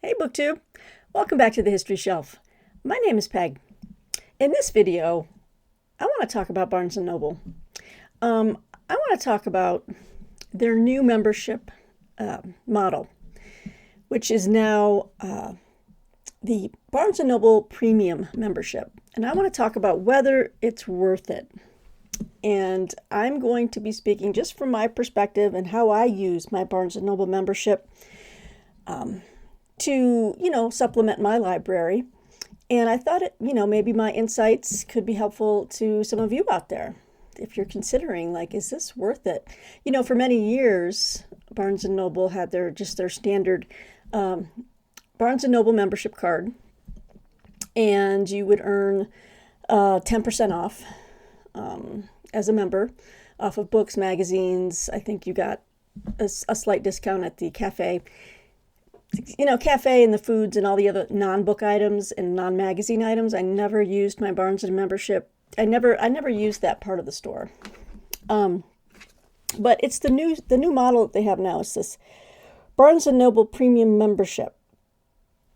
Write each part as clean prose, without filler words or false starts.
Hey BookTube! Welcome back to the History Shelf. My name is Peg. In this video, I want to talk about Barnes & Noble. I want to talk about their new membership model, which is now the Barnes & Noble Premium membership. And I want to talk about whether it's worth it. And I'm going to be speaking just from my perspective and how I use my Barnes & Noble membership to, supplement my library. And I thought maybe my insights could be helpful to some of you out there. If you're considering, is this worth it? For many years, Barnes & Noble had their standard Barnes & Noble membership card. And you would earn 10% off as a member off of books, magazines. I think you got a slight discount at the cafe. Cafe and the foods and all the other non-book items and non-magazine items. I never used my Barnes & membership. I never used that part of the store. But it's the new model that they have now. It's this Barnes & Noble Premium membership.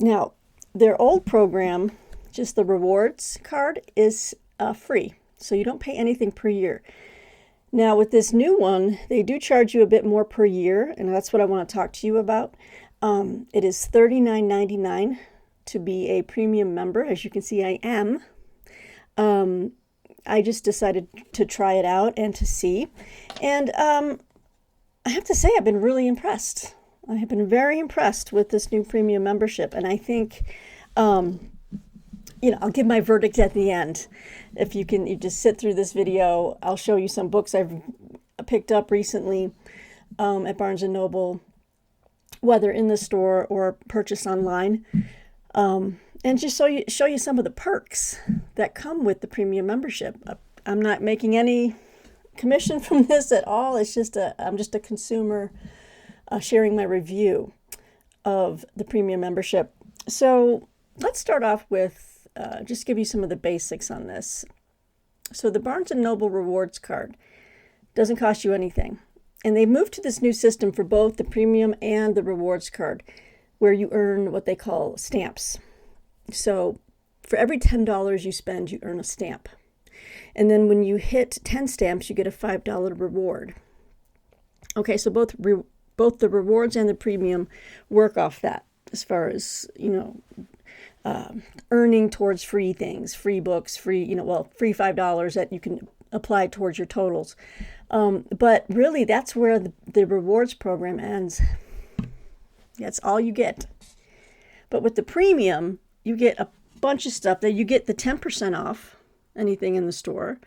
Now, their old program, just the rewards card, is free. So you don't pay anything per year. Now, with this new one, they do charge you a bit more per year, and that's what I want to talk to you about. It is $39.99 to be a premium member. As you can see, I am. I just decided to try it out and to see. And I have to say, I've been really impressed. I have been very impressed with this new premium membership. And I think, I'll give my verdict at the end. If you just sit through this video, I'll show you some books I've picked up recently at Barnes & Noble, whether in the store or purchase online, and just show you some of the perks that come with the premium membership. I'm not making any commission from this at all. It's just I'm just a consumer sharing my review of the premium membership. So let's start off with just give you some of the basics on this. So the Barnes & Noble Rewards card doesn't cost you anything. And they moved to this new system for both the premium and the rewards card, where you earn what they call stamps. So for every $10 you spend, you earn a stamp. And then when you hit 10 stamps, you get a $5 reward. Okay, so both the rewards and the premium work off that as far as, earning towards free things, free books, free $5 that you can apply towards your totals. But really, that's where the rewards program ends. That's all you get. But with the premium, you get a bunch of stuff. That you get the 10% off anything in the store.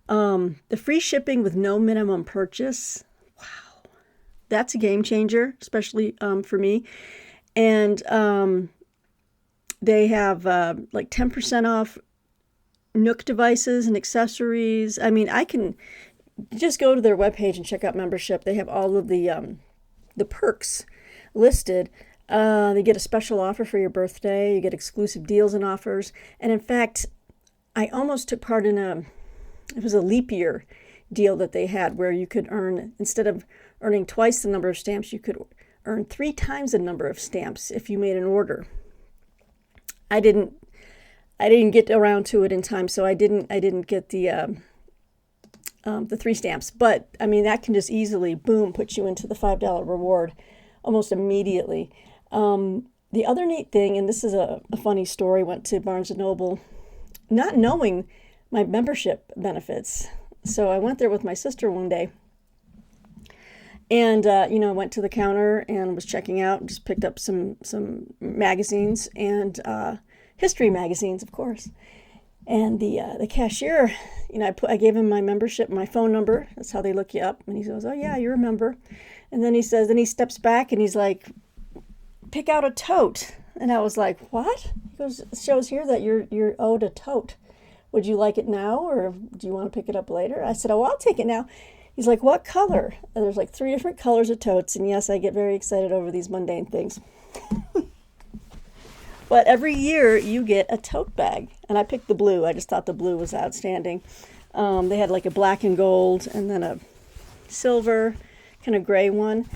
The free shipping with no minimum purchase. Wow. That's a game changer, especially for me. And they have 10% off Nook devices and accessories. I mean, I can just go to their webpage and check out membership. They have all of the perks listed. They get a special offer for your birthday. You get exclusive deals and offers. And in fact, I almost took part in it was a leap year deal that they had where you could earn, instead of earning twice the number of stamps, you could earn 3 times the number of stamps if you made an order. I didn't get around to it in time, so I didn't get the 3 stamps. But I mean, that can just easily, boom, put you into the $5 reward almost immediately. The other neat thing, and this is a funny story, went to Barnes & Noble not knowing my membership benefits. So I went there with my sister one day. And, I went to the counter and was checking out and just picked up some magazines and history magazines, of course. And the cashier, I gave him my membership, my phone number. That's how they look you up. And he goes, "Oh, yeah, you're a member." And then he steps back and he's like, "Pick out a tote." And I was like, "What?" He goes, "It shows here that you're owed a tote. Would you like it now, or do you want to pick it up later?" I said, "Oh, I'll take it now." He's like, "What color?" And there's 3 different colors of totes. And yes, I get very excited over these mundane things. But every year you get a tote bag. And I picked the blue. I just thought the blue was outstanding. They had a black and gold and then a silver, kind of gray one.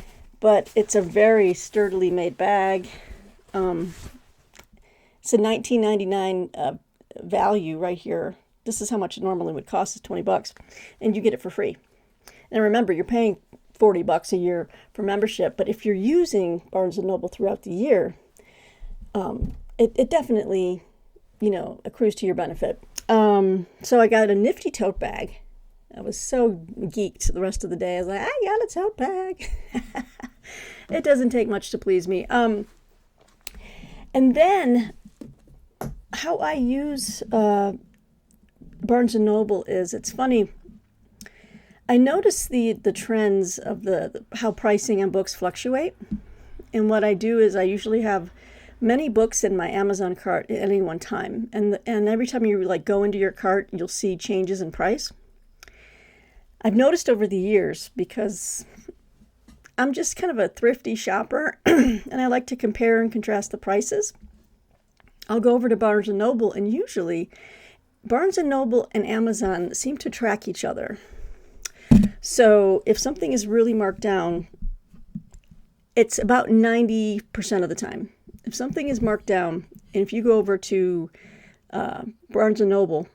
But it's a very sturdily made bag. It's a $19.99 value right here. This is how much it normally would cost, is $20, and you get it for free. And remember, you're paying $40 a year for membership, but if you're using Barnes & Noble throughout the year, it definitely, accrues to your benefit. So I got a nifty tote bag. I was so geeked the rest of the day. I was like, I got a tote bag. It doesn't take much to please me. And then how I use Barnes & Noble is, it's funny. I notice the trends of how pricing on books fluctuate. And what I do is I usually have many books in my Amazon cart at any one time. And every time you go into your cart, you'll see changes in price. I've noticed over the years, because I'm just kind of a thrifty shopper and I like to compare and contrast the prices. I'll go over to Barnes & Noble, and usually Barnes & Noble and Amazon seem to track each other. So if something is really marked down, it's about 90% of the time. If something is marked down, and if you go over to Barnes & Noble,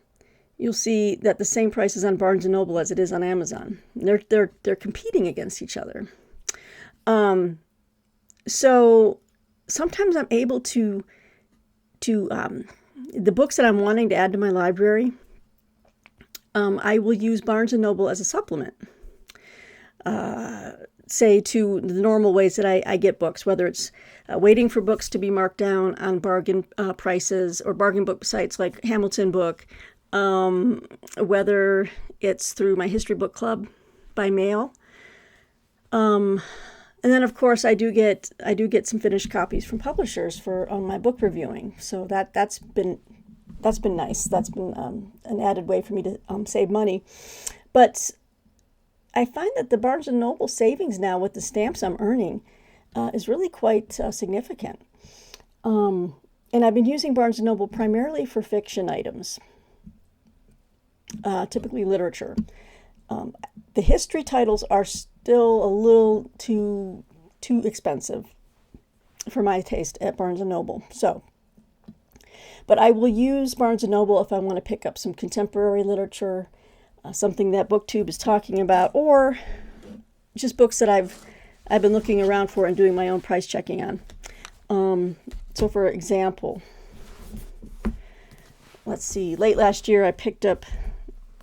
you'll see that the same price is on Barnes & Noble as it is on Amazon. They're competing against each other. So sometimes I'm able to the books that I'm wanting to add to my library, I will use Barnes & Noble as a supplement. Say to the normal ways that I get books, whether it's waiting for books to be marked down on bargain prices or bargain book sites like Hamilton Book, whether it's through my history book club by mail. And then, of course, I do get some finished copies from publishers for my book reviewing. So that's been nice. That's been an added way for me to save money. But I find that the Barnes & Noble savings now with the stamps I'm earning is really quite significant. And I've been using Barnes & Noble primarily for fiction items, typically literature. The history titles are still a little too expensive for my taste at Barnes & Noble. But I will use Barnes & Noble if I want to pick up some contemporary literature, something that BookTube is talking about, or just books that I've been looking around for and doing my own price checking on. So for example, let's see, late last year I picked up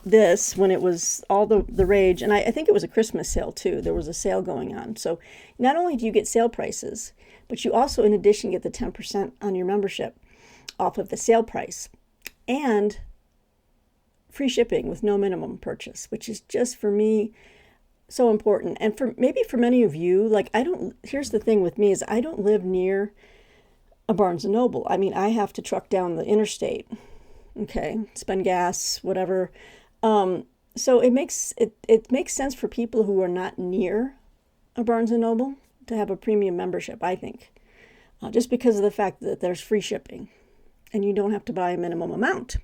this when it was all the rage, and I think it was a Christmas sale too. There was a sale going on. So not only do you get sale prices, but you also in addition get the 10% on your membership off of the sale price, and free shipping with no minimum purchase, which is just for me so important. And for many of you, here's the thing with me is I don't live near a Barnes & Noble. I mean, I have to truck down the interstate, okay, spend gas, whatever. So it makes sense for people who are not near a Barnes & Noble to have a premium membership, I think, just because of the fact that there's free shipping and you don't have to buy a minimum amount.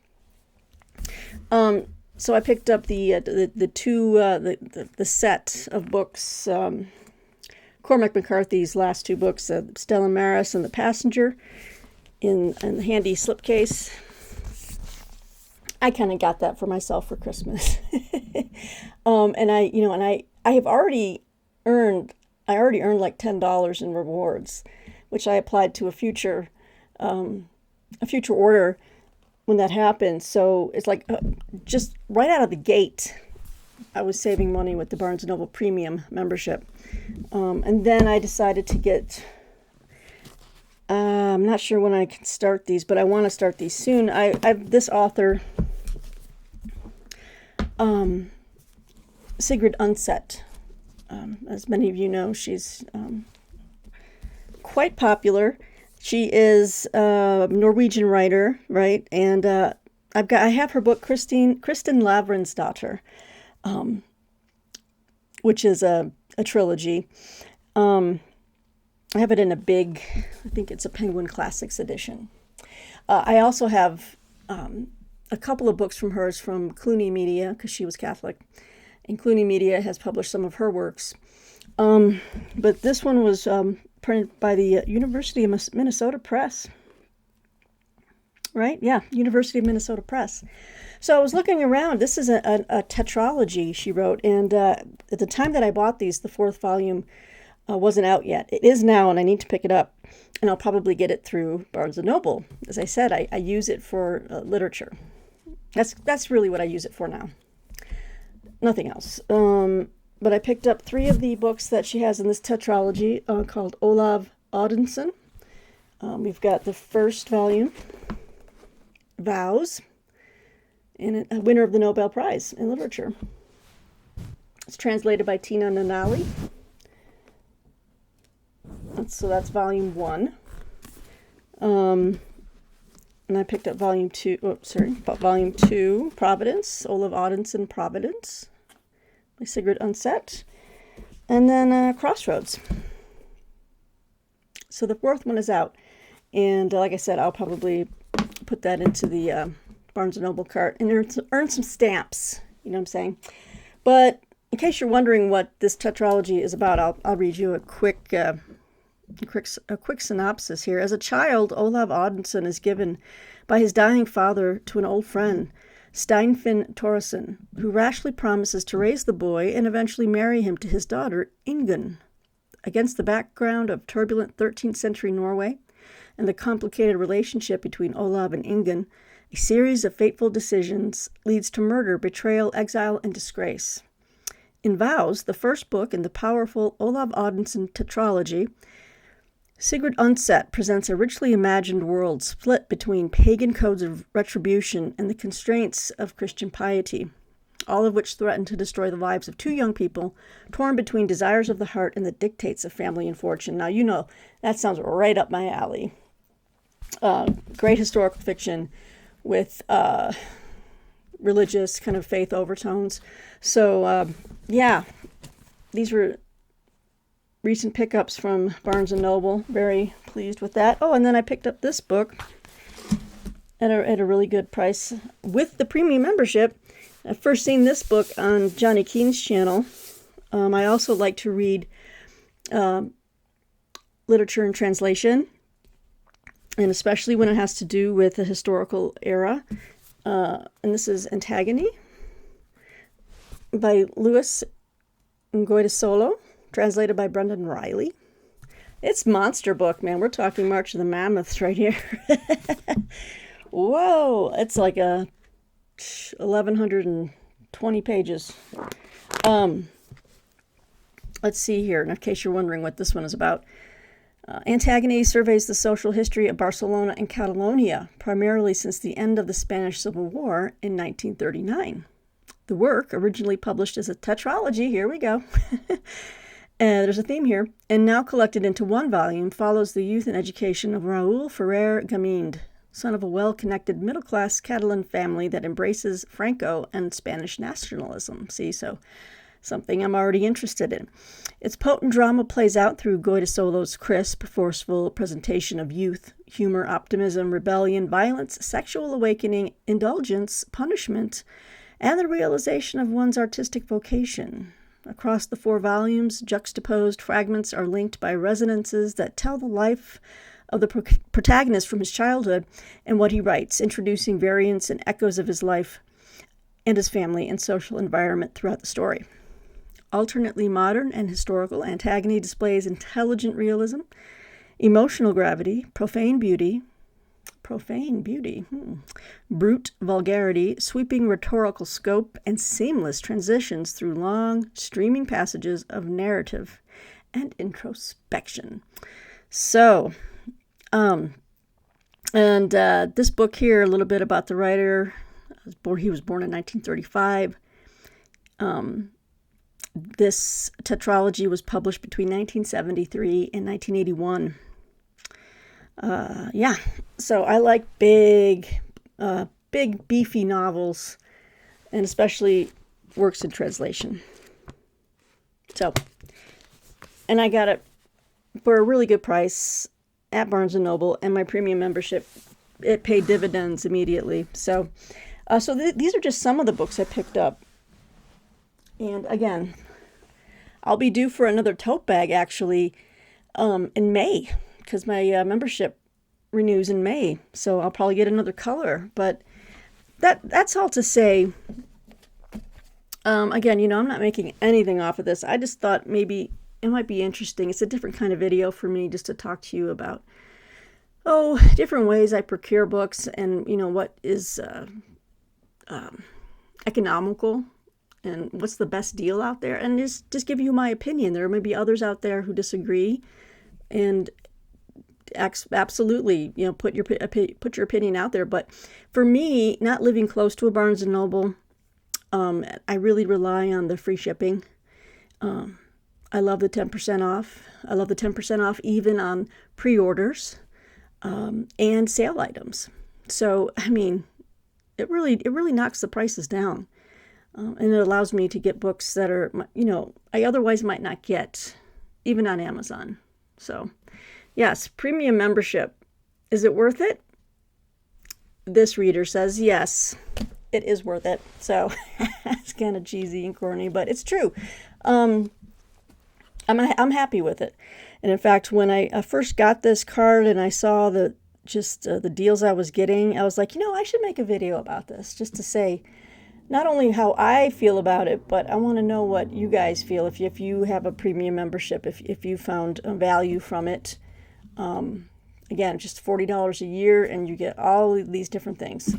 So I picked up the set of books, Cormac McCarthy's last two books, Stella Maris and The Passenger, in the handy slipcase. I kind of got that for myself for Christmas. And I have already earned like $10 in rewards, which I applied to a future order when that happened. So it's like just right out of the gate, I was saving money with the Barnes & Noble Premium membership. And then I decided to get, I'm not sure when I can start these, but I want to start these soon. I've this author, Sigrid Undset. As many of you know, she's quite popular. She is a Norwegian writer, right? And I have her book, Kristin Lavransdatter, which is a trilogy. I have it in a big, I think it's a Penguin Classics edition. I also have a couple of books from hers from Clooney Media, because she was Catholic, and Clooney Media has published some of her works. But this one was printed by the University of Minnesota Press. Right? Yeah, University of Minnesota Press. So I was looking around. This is a tetralogy she wrote, and at the time that I bought these, the fourth volume wasn't out yet. It is now, and I need to pick it up, and I'll probably get it through Barnes & Noble. As I said, I use it for literature. That's really what I use it for now. Nothing else. But I picked up 3 of the books that she has in this tetralogy called Ola Odinson. We've got the first volume, Vows, and a winner of the Nobel Prize in Literature. It's translated by Tina Nanali. So that's volume 1. And I picked up volume 2, Providence, Ola Odinson, Providence, by Sigrid Undset. And then Crossroads. So the 4th one is out. And like I said, I'll probably put that into the Barnes & Noble cart and earn some stamps. You know what I'm saying? But in case you're wondering what this tetralogy is about, I'll read you a quick synopsis here. As a child, Ola Odinson is given by his dying father to an old friend, Steinfinn Thorason, who rashly promises to raise the boy and eventually marry him to his daughter, Ingunn. Against the background of turbulent 13th century Norway and the complicated relationship between Olav and Ingunn, a series of fateful decisions leads to murder, betrayal, exile, and disgrace. In Vows, the first book in the powerful Ola Odinson tetralogy, Sigrid Undset presents a richly imagined world split between pagan codes of retribution and the constraints of Christian piety, all of which threaten to destroy the lives of 2 young people, torn between desires of the heart and the dictates of family and fortune. Now, you know, that sounds right up my alley. Great historical fiction with religious kind of faith overtones. So, yeah, these were recent pickups from Barnes & Noble. Very pleased with that. Oh, and then I picked up this book at a really good price with the premium membership. I've first seen this book on Johnny Keane's channel. I also like to read literature in translation, and especially when it has to do with the historical era. And this is Antagony by Louis Ngoidasolo, translated by Brendan Riley. It's monster book, man. We're talking March of the Mammoths right here. Whoa, it's like 1,120 pages. Let's see here, in case you're wondering what this one is about. Antagony surveys the social history of Barcelona and Catalonia, primarily since the end of the Spanish Civil War in 1939. The work, originally published as a tetralogy, here we go, there's a theme here, and now collected into 1 volume, follows the youth and education of Raúl Ferrer Gamind, son of a well-connected middle-class Catalan family that embraces Franco and Spanish nationalism. See, so something I'm already interested in. Its potent drama plays out through Ngoidasolo's crisp, forceful presentation of youth, humor, optimism, rebellion, violence, sexual awakening, indulgence, punishment, and the realization of one's artistic vocation. Across the 4 volumes, juxtaposed fragments are linked by resonances that tell the life of the protagonist from his childhood and what he writes, introducing variants and echoes of his life and his family and social environment throughout the story. Alternately modern and historical, Antagony displays intelligent realism, emotional gravity, profane beauty, brute vulgarity, sweeping rhetorical scope, and seamless transitions through long, streaming passages of narrative and introspection. So, this book here, a little bit about the writer. He was born in 1935. This tetralogy was published between 1973 and 1981. So I like big, beefy novels, and especially works in translation. So, and I got it for a really good price at Barnes & Noble, and my premium membership, it paid dividends immediately. So, these are just some of the books I picked up. And again, I'll be due for another tote bag, actually, in May, because my membership renews in May. So I'll probably get another color. But that's all to say. Again, I'm not making anything off of this. I just thought maybe it might be interesting. It's a different kind of video for me just to talk to you about, different ways I procure books and, what is economical and what's the best deal out there. And just give you my opinion. There may be others out there who disagree. And absolutely, put your opinion out there. But for me, not living close to a Barnes and Noble, I really rely on the free shipping. I love the 10% off. I love the 10% off even on pre-orders and sale items. So, I mean, it really knocks the prices down. And it allows me to get books that are, I otherwise might not get, even on Amazon. So, yes, premium membership. Is it worth it? This reader says yes, it is worth it. So, it's kind of cheesy and corny, but it's true. I'm happy with it. And in fact, when I first got this card and I saw the deals I was getting, I was like, I should make a video about this just to say not only how I feel about it, but I want to know what you guys feel if you have a premium membership, if you found a value from it. Again, just $40 a year and you get all of these different things.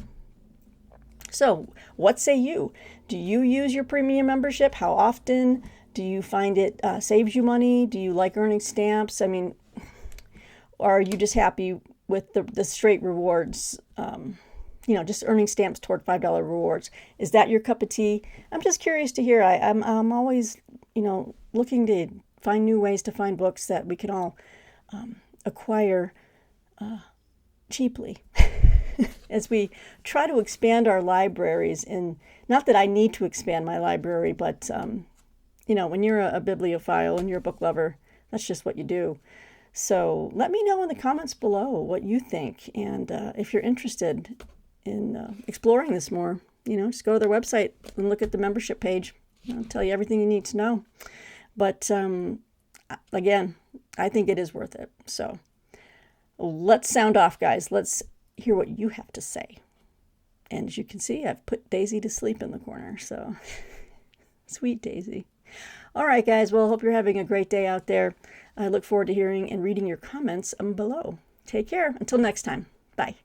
So what say you? Do you use your premium membership? How often? Do you find it saves you money? Do you like earning stamps? I mean, or are you just happy with the straight rewards? Just earning stamps toward $5 rewards. Is that your cup of tea? I'm just curious to hear. I'm always, looking to find new ways to find books that we can all acquire cheaply as we try to expand our libraries. And not that I need to expand my library, but when you're a bibliophile and you're a book lover, that's just what you do. So let me know in the comments below what you think. And if you're interested in exploring this more, just go to their website and look at the membership page. I'll tell you everything you need to know. But again, I think it is worth it. So let's sound off, guys. Let's hear what you have to say. And as you can see, I've put Daisy to sleep in the corner. So sweet Daisy. All right, guys. Well, hope you're having a great day out there. I look forward to hearing and reading your comments below. Take care. Until next time. Bye.